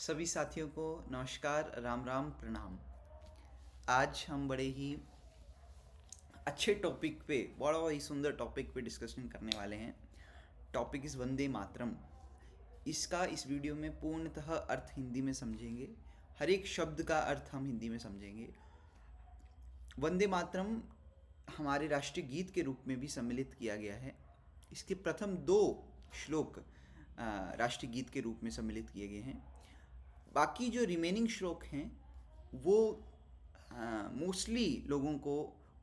सभी साथियों को नमस्कार, राम राम, प्रणाम। आज हम बड़े ही अच्छे टॉपिक पे, बड़ा ही सुंदर टॉपिक पे डिस्कशन करने वाले हैं। Topic is Vande Mataram. इसका इस वीडियो में पूर्णतः अर्थ हिंदी में समझेंगे। हर एक शब्द का अर्थ हम हिंदी में समझेंगे। वंदे मातरम हमारे राष्ट्रीय गीत के रूप में भी सम्मिलित किया गया है। इसके प्रथम 2 श्लोक राष्ट्रीय गीत के रूप में सम्मिलित किए गए हैं। बाकी जो रिमेनिंग श्लोक हैं वो मोस्टली लोगों को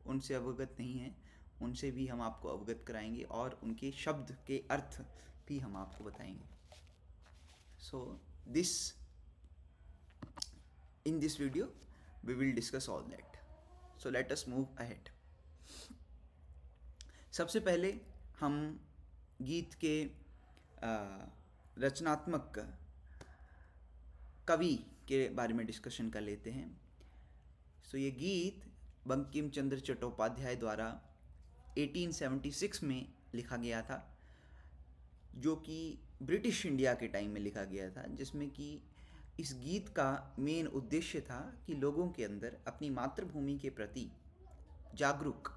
उनसे अवगत नहीं हैं। उनसे भी हम आपको अवगत कराएंगे और उनके शब्द के अर्थ भी हम आपको बताएंगे। सो in this video we will discuss all that. So let us move ahead. सबसे पहले हम गीत के रचनात्मक कवि के बारे में डिस्कशन कर लेते हैं। सो ये गीत बंकिम चंद्र चट्टोपाध्याय द्वारा 1876 में लिखा गया था, जो कि ब्रिटिश इंडिया के टाइम में लिखा गया था, जिसमें कि इस गीत का मेन उद्देश्य था कि लोगों के अंदर अपनी मातृभूमि के प्रति जागरूक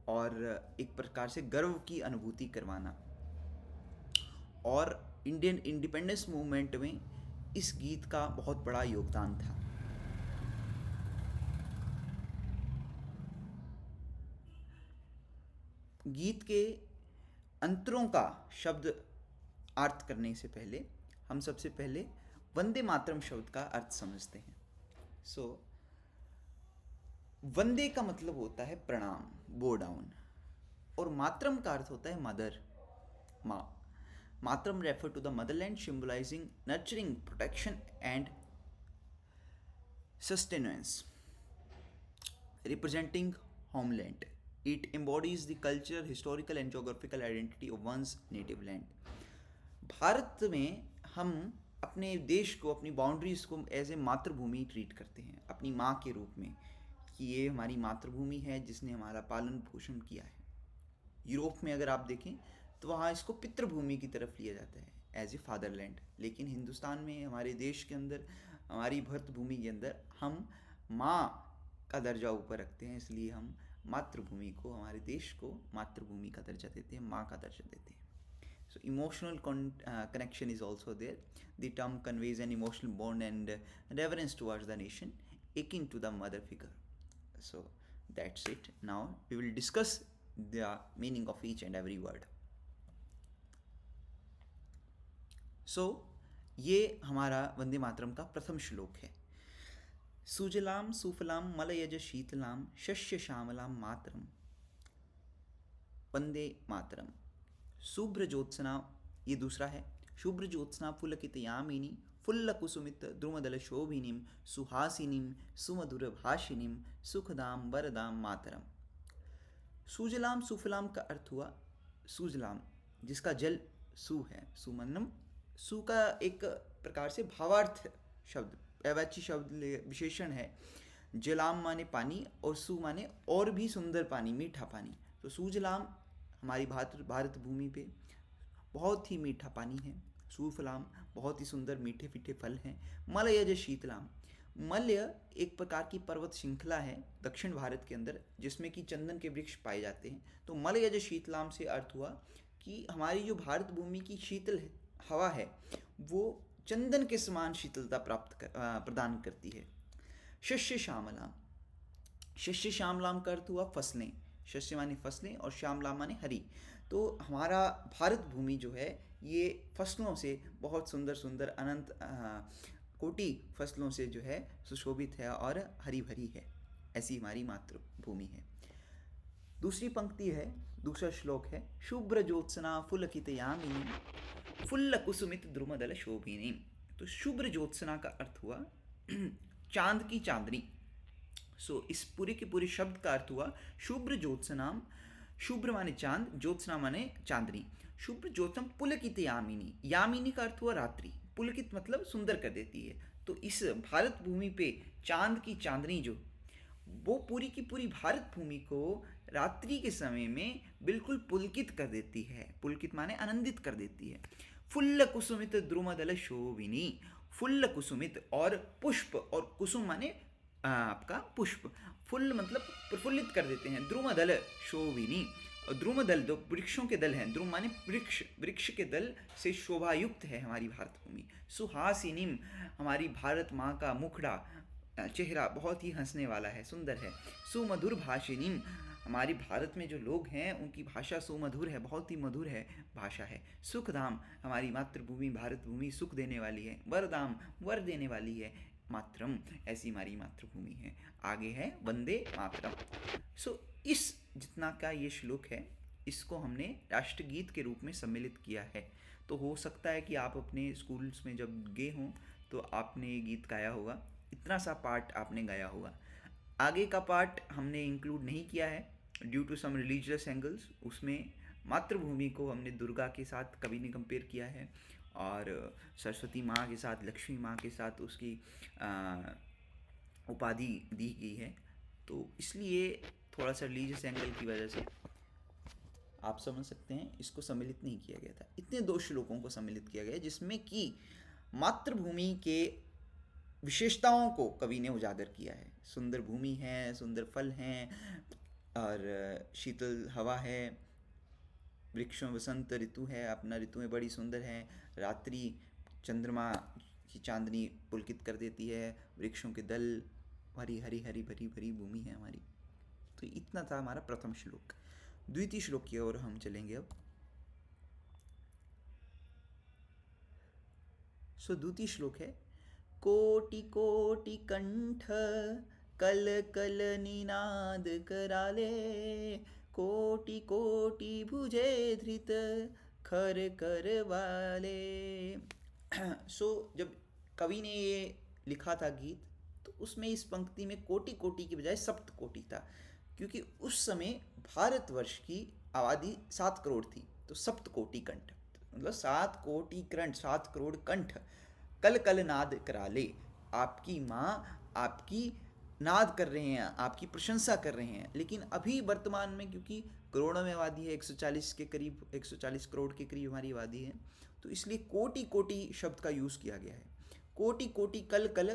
और एक प्रकार से गर्व की अनुभूति करवाना। और इंडियन इंडिपेंडेंस मूवमेंट में इस गीत का बहुत बड़ा योगदान था। गीत के अंतरों का शब्द अर्थ करने से पहले हम सबसे पहले वंदे मातरम शब्द का अर्थ समझते हैं। वंदे का मतलब होता है प्रणाम, बो डाउन, और मातरम का अर्थ होता है मदर, माँ। Mataram refer to the motherland, symbolising nurturing, protection and sustenance, representing homeland. It embodies the cultural, historical and geographical identity of one's native land. Bharat में हम अपने देश को, अपनी बाउंड्रीज को एज ए मातृभूमि ट्रीट करते हैं, अपनी माँ के रूप में, कि ये हमारी मातृभूमि है जिसने हमारा पालन पोषण किया है। यूरोप में अगर आप देखें तो वहाँ इसको पितृभूमि की तरफ लिया जाता है, एज ए फादरलैंड। लेकिन हिंदुस्तान में, हमारे देश के अंदर, हमारी भरतभूमि के अंदर हम माँ का दर्जा ऊपर रखते हैं, इसलिए हम मातृभूमि को, हमारे देश को मातृभूमि का दर्जा देते हैं, माँ का दर्जा देते हैं। So emotional connection is also there. The term conveys an emotional bond and reverence towards the nation, akin to the mother figure. So that's it. Now we will discuss the meaning of each and every word. So ये हमारा वंदे मातरम का प्रथम श्लोक है। सुजलाम सुफलाम मलयज शीतलाम शस्य श्यामलाम मातरम वंदे मातरम। शुभ्र ज्योत्सना, ये दूसरा है। शुभ्र ज्योत्सना पुलकितयामिनी फुल्लकुसुमित द्रुमदल शोभिनीम सुहासिनीम सुमधुर भाषिनीम सुखदाम वरदाम मातरम। सुजलाम सुफलाम का अर्थ हुआ सुजलाम, जिसका जल सु है। सुमन्नम, सु का एक प्रकार से भावार्थ शब्द, अवैची शब्द विशेषण है। जलाम माने पानी और सु माने और भी सुंदर पानी, मीठा पानी। तो सुजलाम हमारी भारत भूमि पे बहुत ही मीठा पानी है। सुफलाम बहुत ही सुंदर मीठे फीठे फल हैं। मलयज शीतलाम, मलय एक प्रकार की पर्वत श्रृंखला है दक्षिण भारत के अंदर, जिसमें कि चंदन के वृक्ष पाए जाते हैं। तो मलयज शीतलाम से अर्थ हुआ कि हमारी जो भारत भूमि की शीतल हवा है वो चंदन के समान शीतलता प्रदान करती है। शस्य श्यामलाम, शस्य श्यामलाम का अर्थ हुआ फसलें। शस्य माने फसलें और श्यामलाम माने हरी। तो हमारा भारत भूमि जो है ये फसलों से बहुत सुंदर सुंदर अनंत कोटि फसलों से जो है सुशोभित है और हरी भरी है। ऐसी हमारी मातृभूमि है। दूसरी पंक्ति है, दूसरा श्लोक है। शुभ्र ज्योत्सना फुलकितयामिनी फुल्लकुसुमित द्रुमदल शोभिनी। तो शुभ्र ज्योत्सना का अर्थ हुआ चांद की चांदनी। सो इस पूरे के पूरे शब्द का अर्थ हुआ शुभ्र ज्योत्सनाम। शुभ्र माने चांद, ज्योत्सना माने चांदनी। शुभ्र ज्योत्सना पुलकित यामिनी, यामिनी का अर्थ हुआ रात्रि, पुलकित मतलब सुंदर कर देती है। तो इस भारत भूमि पे चांद की चांदनी जो, वो पूरी की पूरी भारत भूमि को रात्रि के समय में बिल्कुल पुलकित कर देती है। पुलकित माने आनंदित कर देती है। फुल्ल कुसुमित द्रुमदल शोभिनी, फुल्ल कुसुमित और पुष्प, और कुसुम माने आपका पुष्प, फुल्ल मतलब प्रफुल्लित कर देते हैं, द्रुमदल शोभिनी, और द्रुमदल दो वृक्षों के दल हैं, द्रुम माने वृक्ष, वृक्ष के दल से शोभायुक्त है हमारी भारत भूमि। सुहासिनीम, हमारी भारत माँ का मुखड़ा चेहरा बहुत ही हंसने वाला है, सुंदर है। सुमधुर भाषिनीम, हमारी भारत में जो लोग हैं उनकी भाषा सुमधुर है, बहुत ही मधुर है भाषा है। सुखधाम, हमारी मातृभूमि भारत भूमि सुख देने वाली है। वरदाम, वर देने वाली है। मातरम, ऐसी हमारी मातृभूमि है। आगे है वंदे मातरम। सो इस जितना का ये श्लोक है, इसको हमने राष्ट्रगीत के रूप में सम्मिलित किया है। तो हो सकता है कि आप अपने स्कूल्स में जब गए हों तो आपने ये गीत गाया होगा, इतना सा पार्ट आपने गाया होगा। आगे का पार्ट हमने इंक्लूड नहीं किया है due to some religious angles. उसमें मातृभूमि को हमने दुर्गा के साथ कवि ने कंपेयर किया है, और सरस्वती माँ के साथ, लक्ष्मी माँ के साथ उसकी उपाधि दी गई है। तो इसलिए थोड़ा सा रिलीजियस एंगल की वजह से आप समझ सकते हैं इसको सम्मिलित नहीं किया गया था। इतने 2 श्लोकों को सम्मिलित किया गया जिसमें कि मातृभूमि के विशेषताओं को कवि ने उजागर किया है। सुंदर भूमि है, सुंदर फल हैं, और शीतल हवा है, वृक्षों वसंत ऋतु है, अपना ऋतुएं बड़ी सुंदर हैं, रात्रि चंद्रमा की चांदनी पुलकित कर देती है, वृक्षों के दल, हरी हरी हरी भरी भरी भूमि है हमारी। तो इतना था हमारा प्रथम श्लोक। द्वितीय श्लोक की ओर हम चलेंगे अब। सो द्वितीय श्लोक है, कोटि कोटि कंठ कल कल निनाद कराले, कोटि कोटि भुजे धृत खर कर वाले। सो जब कवि ने ये लिखा था गीत, तो उसमें इस पंक्ति में कोटि कोटि की बजाय सप्त कोटि था, क्योंकि उस समय भारतवर्ष की आबादी 7 करोड़ थी। तो सप्त कोटि कंठ मतलब 7 कोटि कंठ, 7 करोड़ कंठ कल कल नाद कराले, आपकी माँ आपकी नाद कर रहे हैं, आपकी प्रशंसा कर रहे हैं। लेकिन अभी वर्तमान में क्योंकि करोड़ों में आबादी है, 140 के करीब, 140 करोड़ के करीब हमारी आबादी है, तो इसलिए कोटि कोटि शब्द का यूज़ किया गया है। कोटि कोटि कल कल,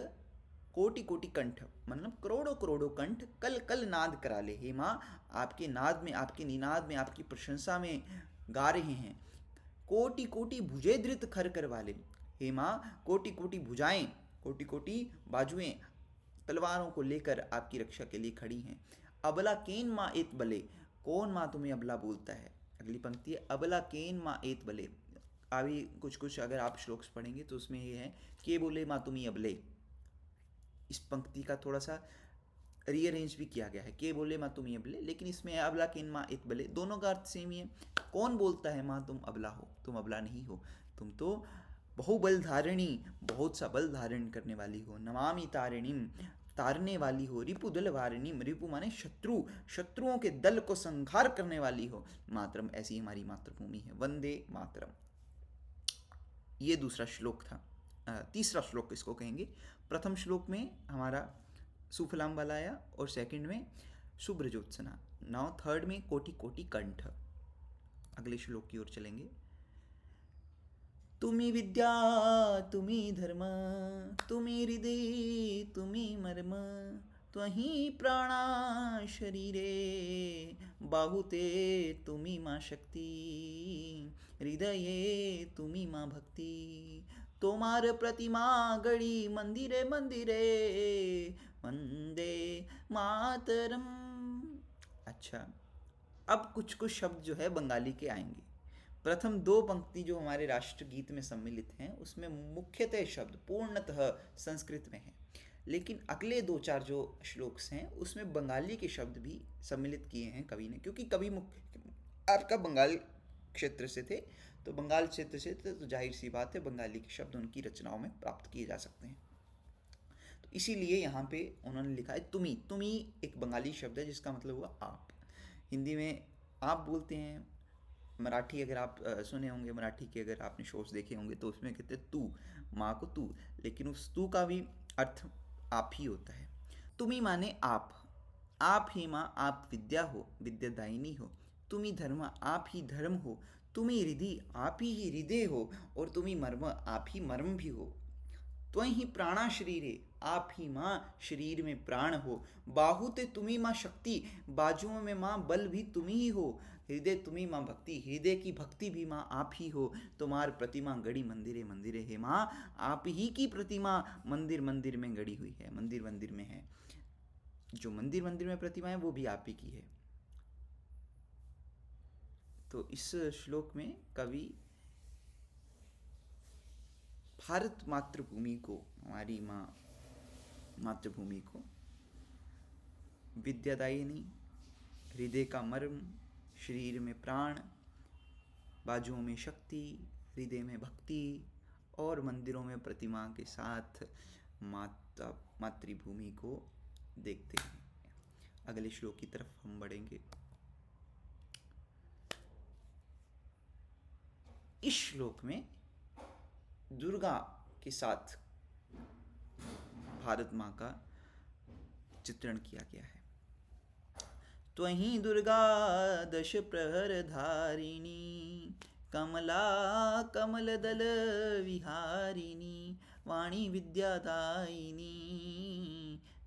कोटि कोटि कंठ मतलब करोड़ों करोड़ों कंठ कल कल नाद करा ले, हे माँ आपके नाद में, आपके निनाद में, आपकी प्रशंसा में गा रहे हैं। कोटि कोटि भुजे धृत खर कर वाले, हे माँ कोटि कोटि भुजाएं, कोटि कोटि बाजुएं तलवारों को लेकर आपकी रक्षा के लिए खड़ी हैं। अबला केन माँ एत बले, कौन माँ तुम्हें अबला बोलता है। अगली पंक्ति है, अबला केन माँ एत बले। अभी कुछ कुछ अगर आप श्लोक्स पढ़ेंगे तो उसमें ये है, के बोले माँ तुम्हें अबले। इस पंक्ति का थोड़ा सा रीअरेंज भी किया गया है, के बोले माँ तुम अबले, लेकिन इसमें अबला किन माँ इत बले, दोनों का अर्थ सेम ही है। कौन बोलता है माँ तुम अबला हो, तुम अबला नहीं हो, तुम तो बहुबल धारिणी, बहुत सा बल धारण करने वाली हो। नमामि तारिणीम, तारने वाली हो। रिपुदल वारिणीम, रिपु माने शत्रु, शत्रुओं के दल को संहार करने वाली हो। मातरम, ऐसी हमारी मातृभूमि है। वंदे मातरम, ये दूसरा श्लोक था। तीसरा श्लोक किसको कहेंगे। प्रथम श्लोक में हमारा सुफलाम वाला आया, और सेकंड में शुभ्रजोत्सना। नाउ थर्ड में कोटि कोटि कंठ। अगले श्लोक की ओर चलेंगे। तुम्ही विद्या तुम्ही धर्म, तुम्ही हृदय तुम्ही मर्म, त्वही प्राणा शरीरे, बाहुते तुम्ही माँ शक्ति, हृदये तुम्ही माँ भक्ति, तोमार प्रतिमा गढ़ी मंदिरे मंदिरे, वंदे मातरम। अच्छा, अब कुछ कुछ शब्द जो है बंगाली के आएंगे। प्रथम 2 पंक्ति जो हमारे राष्ट्रगीत में सम्मिलित हैं उसमें मुख्यतः शब्द पूर्णतः संस्कृत में हैं, लेकिन अगले 2-4 जो श्लोक्स हैं उसमें बंगाली के शब्द भी सम्मिलित किए हैं कवि ने, क्योंकि कवि आपका बंगाल क्षेत्र से थे, तो बंगाल क्षेत्र से थे तो जाहिर सी बात है बंगाली के शब्द उनकी रचनाओं में प्राप्त किए जा सकते हैं। तो इसीलिए यहाँ पे उन्होंने लिखा है तुम्ही। तुम्ही एक बंगाली शब्द है जिसका मतलब हुआ आप। हिंदी में आप बोलते हैं, मराठी अगर आप सुने होंगे, मराठी के अगर आपने शोज देखे होंगे तो उसमें कहते हैं तू, माँ को तू, लेकिन उस तू का भी अर्थ आप ही होता है। तुम्ही माने आप ही माँ, आप विद्या हो, विद्यादायिनी हो। तुम्ही धर्म, आप ही धर्म हो, तुम्ही हृदय, आप ही हृदय हो, और तुम्ही मर्म, आप ही मर्म भी हो। त्वहि प्राणा शरीरे, आप ही माँ शरीर में प्राण हो। बाहु ते तुम्ही माँ शक्ति, बाजुओं में माँ बल भी तुम्ही ही हो। हृदय तुम्ही माँ भक्ति, हृदय की भक्ति भी माँ आप ही हो। तुम्हार प्रतिमा गढ़ी मंदिरे मंदिरे है माँ, आप ही की प्रतिमा मंदिर मंदिर में गढ़ी हुई है, मंदिर मंदिर में है। जो मंदिर मंदिर में प्रतिमा है वो भी आप ही की है। तो इस श्लोक में कवि भारत मातृभूमि को, हमारी माँ मातृभूमि को विद्यादायिनी, हृदय का मर्म, शरीर में प्राण, बाजुओं में शक्ति, हृदय में भक्ति और मंदिरों में प्रतिमा के साथ माता मातृभूमि को देखते हैं। अगले श्लोक की तरफ हम बढ़ेंगे। इस श्लोक में दुर्गा के साथ भारत माँ का चित्रण किया गया है। त्वहि दुर्गा दश प्रहर धारिणी, कमला कमल दल विहारिणी, वाणी विद्यादायिनी,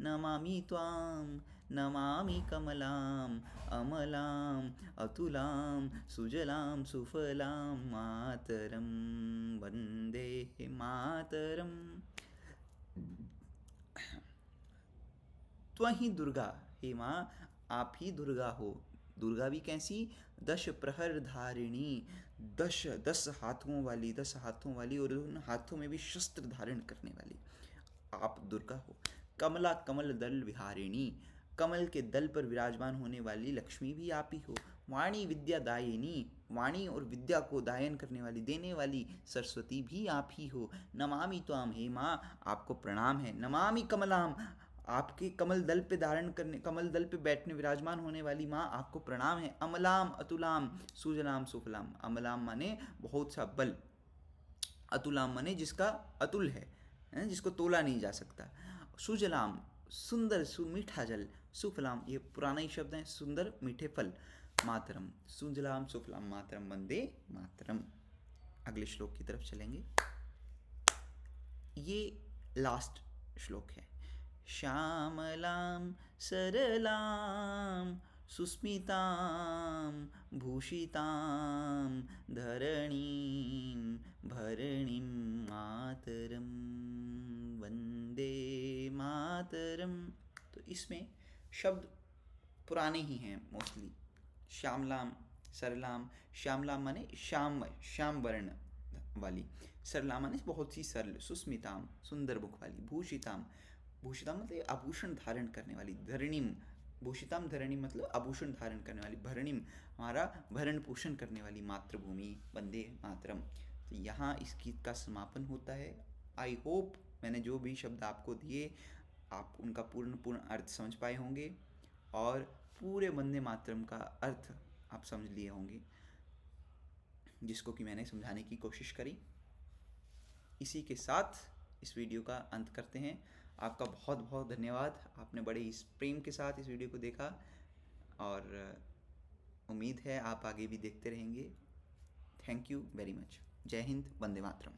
नमामि त्वां नमामि कमलां, अमलां अतुलां सुजलां सुफलां, मातरं वन्दे मातरम्। त्वहि दुर्गा, हे माँ आप ही दुर्गा हो। दुर्गा भी कैसी? दश प्रहर धारिणी, दस हाथों वाली, 10 हाथों वाली, और उन हाथों में भी शस्त्र धारण करने वाली आप दुर्गा हो। कमला कमल दल विहारिणी, कमल के दल पर विराजमान होने वाली लक्ष्मी भी आप ही हो। वाणी विद्या दायिनी, वाणी और विद्या को दायन करने वाली, देने वाली सरस्वती भी आप ही हो। नमामि त्वाम, हे माँ आपको प्रणाम है। नमामि कमलाम, आपके कमल दल पे धारण करने, कमल दल पे बैठने विराजमान होने वाली माँ आपको प्रणाम है। अमलाम अतुलाम सुजलाम सुफलाम, अमलाम माने बहुत सा बल, अतुलाम माने जिसका अतुल है, जिसको तोला नहीं जा सकता। सुजलाम सुंदर मीठा जल, सुफलाम ये पुराना ही शब्द है, सुंदर मीठे फल। मातरम सुजलाम सुफलाम मातरम वंदे मातरम। अगले श्लोक की तरफ चलेंगे। ये लास्ट श्लोक है। श्यामलां सरलां सुस्मितां भूषितां धरणीं भरणीं मातरं वंदे मातरम। तो इसमें शब्द पुराने ही हैं मोस्टली। श्यामलाम, सरलाम, श्यामलाम माने श्याम, श्याम वर्ण वाली, सरला माने बहुत ही सरल, सुस्मिताम सुंदर मुख वाली, भूषिताम, भूषिताम मतलब आभूषण धारण करने वाली, धरणीम, भूषिताम धरणीम मतलब आभूषण धारण करने वाली, भरणीम हमारा भरण पोषण करने वाली मातृभूमि, वंदे मातरम। तो यहाँ इस गीत का समापन होता है। आई होप मैंने जो भी शब्द आपको दिए आप उनका पूर्ण अर्थ समझ पाए होंगे और पूरे वंदे मातरम का अर्थ आप समझ लिए होंगे, जिसको कि मैंने समझाने की कोशिश करी। इसी के साथ इस वीडियो का अंत करते हैं। आपका बहुत बहुत धन्यवाद, आपने बड़े ही प्रेम के साथ इस वीडियो को देखा और उम्मीद है आप आगे भी देखते रहेंगे। Thank you very much. जय हिंद, वंदे मातरम।